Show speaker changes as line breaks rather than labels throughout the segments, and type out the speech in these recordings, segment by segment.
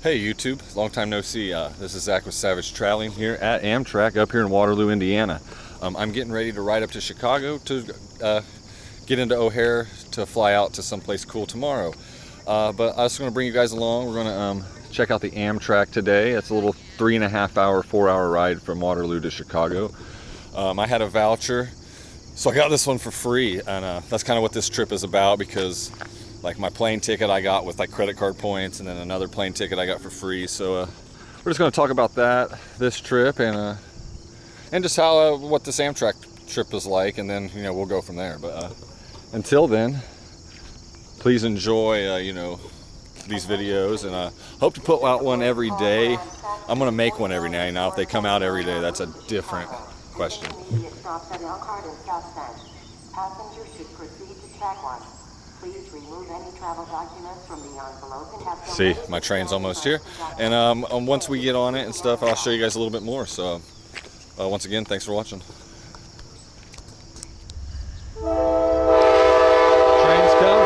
Hey YouTube, long time no see. This is Zach with Savage Traveling here at Amtrak up here in Waterloo, Indiana. I'm getting ready to ride up to Chicago to get into O'Hare to fly out to someplace cool tomorrow. But I was going to bring you guys along. We're going to check out the Amtrak today. It's a little 3.5 hour, 4-hour ride from Waterloo to Chicago. I had a voucher, so I got this one for free, and that's kind of what this trip is about, because like my plane ticket I got with like credit card points, and then another plane ticket I got for free. So we're just going to talk about this trip, and just how what this Amtrak trip is like, and then we'll go from there. But until then, please enjoy these videos, and hope to put out one every day. I'm going to make one every day. Now if they come out every day, that's a different question.
Passengers should proceed to track 1. Please remove any travel documents from the envelope and have them.
See, my train's almost here, and once we get on it and stuff, I'll show you guys a little bit more. So once again, thanks for watching. Train's coming.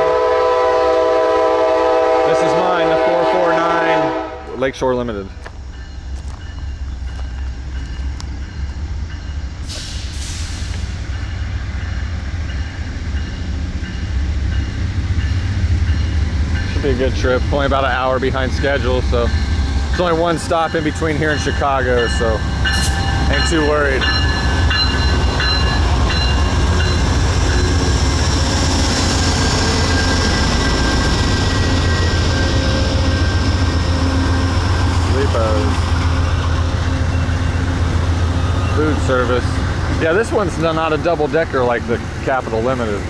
This is mine, the 449 Lakeshore Limited. Be a good trip. Only about an hour behind schedule, so it's only one stop in between here and Chicago, so ain't too worried. Sleepos. Food service. Yeah, this one's not a double decker like the Capital Limited.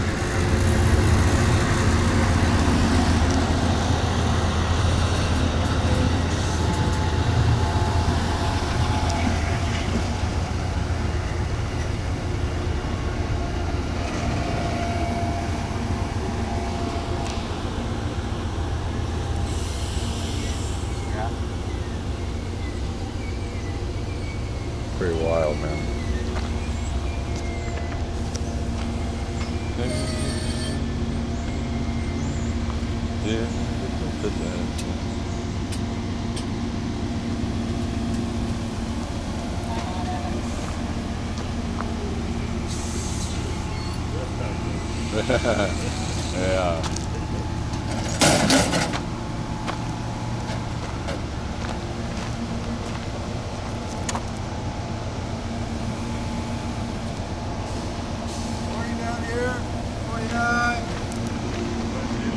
Pretty wild, man. Yeah.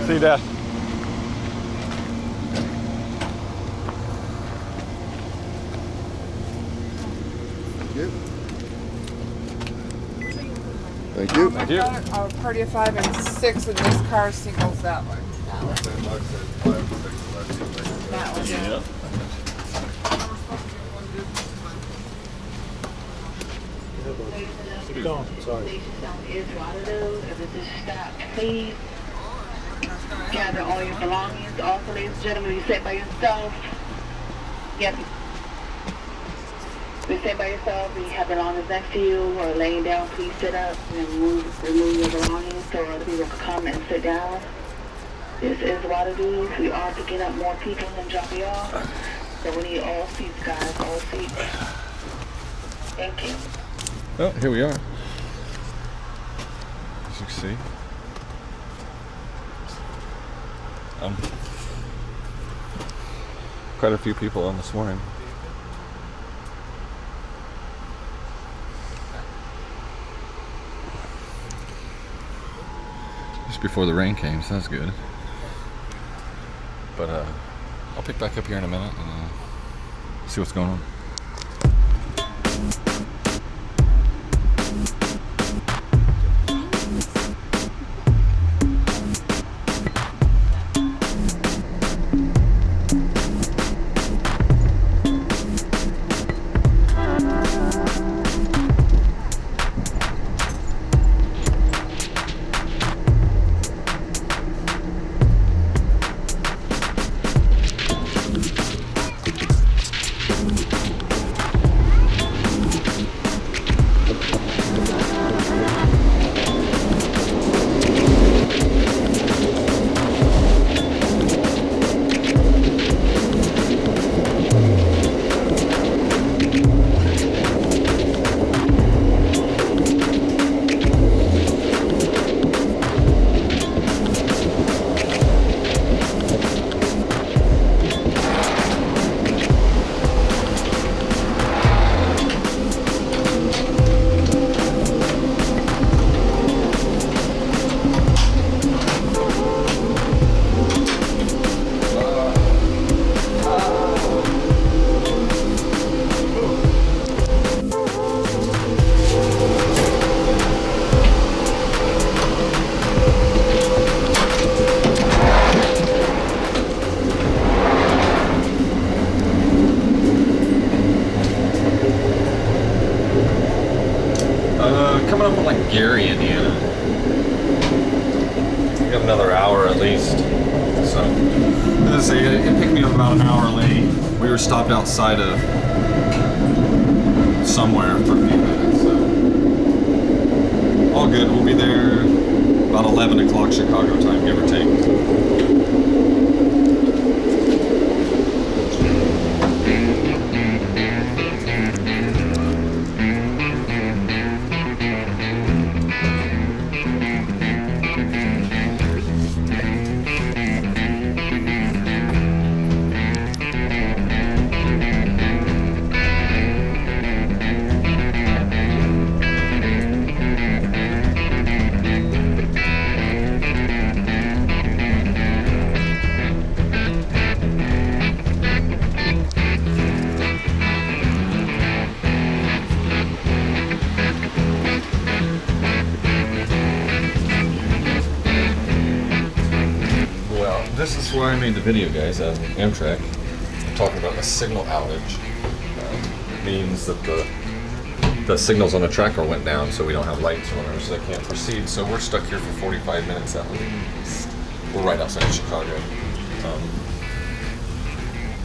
See you, Dad.
Thank you.
Thank you.
Party of 5 and 6, and this car singles that one. That one.
Yeah.
Sorry.
Is Waterloo. If this is stopped, please gather all your belongings. Also, ladies and gentlemen, you sit by yourself. Yes. If you sit by yourself and you have belongings next to you or laying down, please sit up and remove your belongings so other people can come and sit down. This is Waterloo. We are picking up more people and dropping off. So we need all seats, guys, all seats. Thank you.
Oh, here we are. As you can see. Quite a few people on this morning. Just before the rain came, so that's good. But I'll pick back up here in a minute and see what's going on. coming up on like Gary, Indiana. We got another hour at least. So, as I say, it picked me up about an hour late. We were stopped outside of somewhere for a few minutes. So, all good. We'll be there about 11 o'clock Chicago time, give or take. This is where I made the video, guys, at Amtrak. I'm talking about a signal outage. Means that the signals on the tracker went down, so we don't have lights or whatever, so they can't proceed. So we're stuck here for 45 minutes at least. We're right outside of Chicago.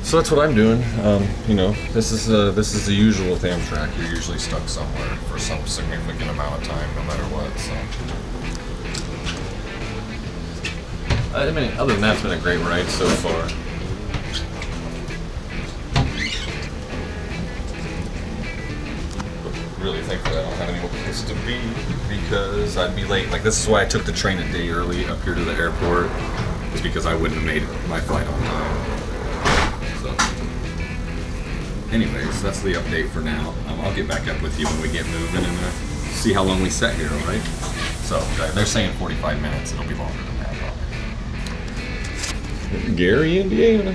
So that's what I'm doing. You know, this is the usual with Amtrak. You're usually stuck somewhere for some significant amount of time, no matter what. So. I mean, other than that, it's been a great ride so far. But really thankful I don't have anywhere place to be because I'd be late. Like, this is why I took the train a day early up here to the airport, is because I wouldn't have made my flight on time. So, anyways, that's the update for now. I'll get back up with you when we get moving and see how long we sat here, all right? So, they're saying 45 minutes. It'll be longer than that. Gary, Indiana.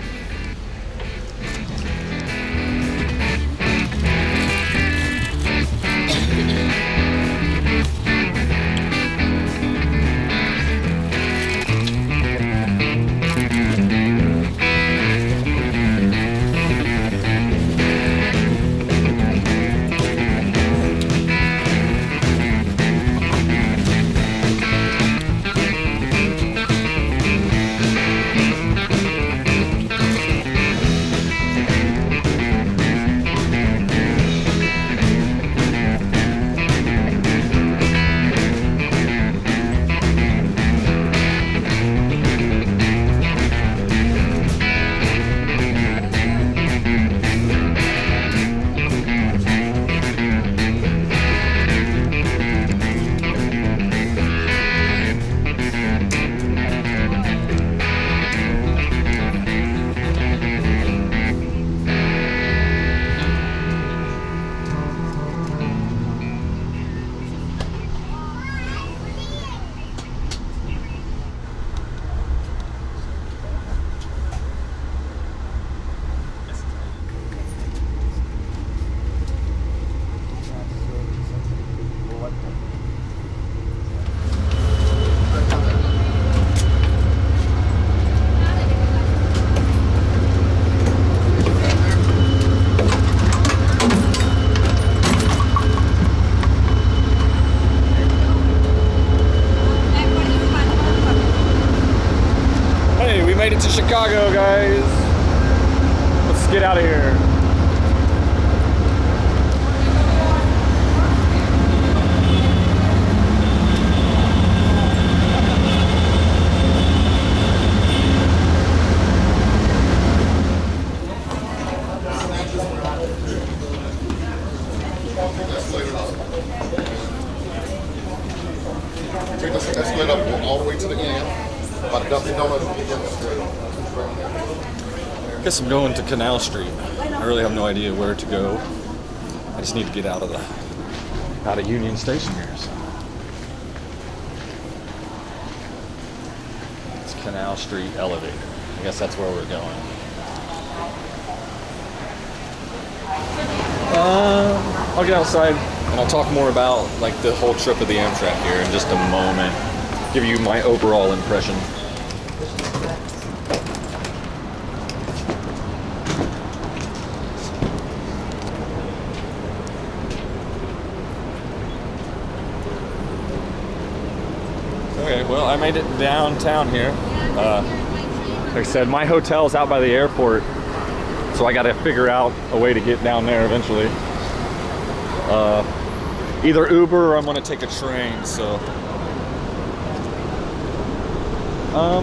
Made it to Chicago, guys. Let's get out of here.
Take this escalator up all the way to the end. By the Dunkin' Donuts.
Guess I'm going to Canal Street. I really have no idea where to go. I just need to get out of Union Station here. So. It's Canal Street elevator. I guess that's where we're going. I'll get outside and I'll talk more about like the whole trip of the Amtrak here in just a moment. Give you my overall impression. Okay, well, I made it downtown here. Like I said, my hotel's out by the airport, so I got to figure out a way to get down there eventually. Either Uber or I'm going to take a train. So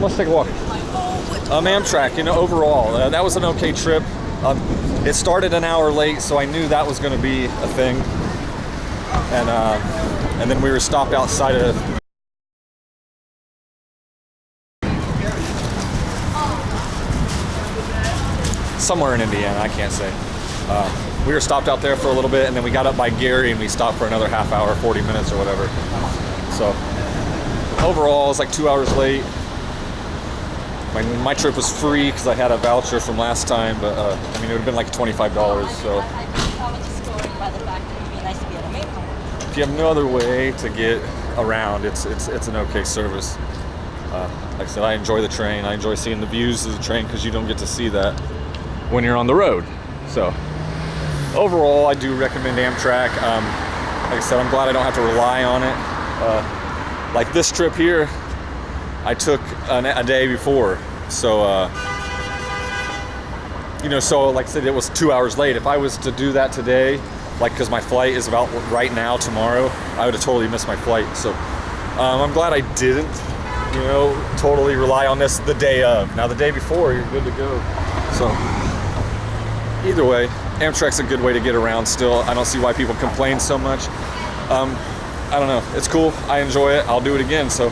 let's take a walk. Amtrak, you know, overall, that was an okay trip. It started an hour late, so I knew that was going to be a thing. And then we were stopped outside of somewhere in Indiana, I can't say. We were stopped out there for a little bit, and then we got up by Gary, and we stopped for another half hour, 40 minutes or whatever. So overall, it's like 2 hours late. My trip was free because I had a voucher from last time, but I mean, it would have been like $25. So if you have no other way to get around, it's an okay service. Like I said, I enjoy the train. I enjoy seeing the views of the train because you don't get to see that when you're on the road. So overall, I do recommend Amtrak. Like I said, I'm glad I don't have to rely on it. Like this trip here, I took a day before, so you know, so like I said, it was 2 hours late. If I was to do that today, like, because my flight is about right now tomorrow, I would have totally missed my flight. So I'm glad I didn't, you know, totally rely on this the day of. Now the day before, you're good to go. So either way, Amtrak's a good way to get around still. I don't see why people complain so much. I don't know, it's cool, I enjoy it, I'll do it again. So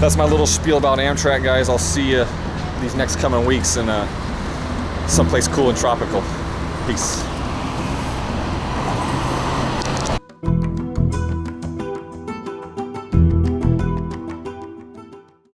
that's my little spiel about Amtrak, guys. I'll see you these next coming weeks in someplace cool and tropical. Peace.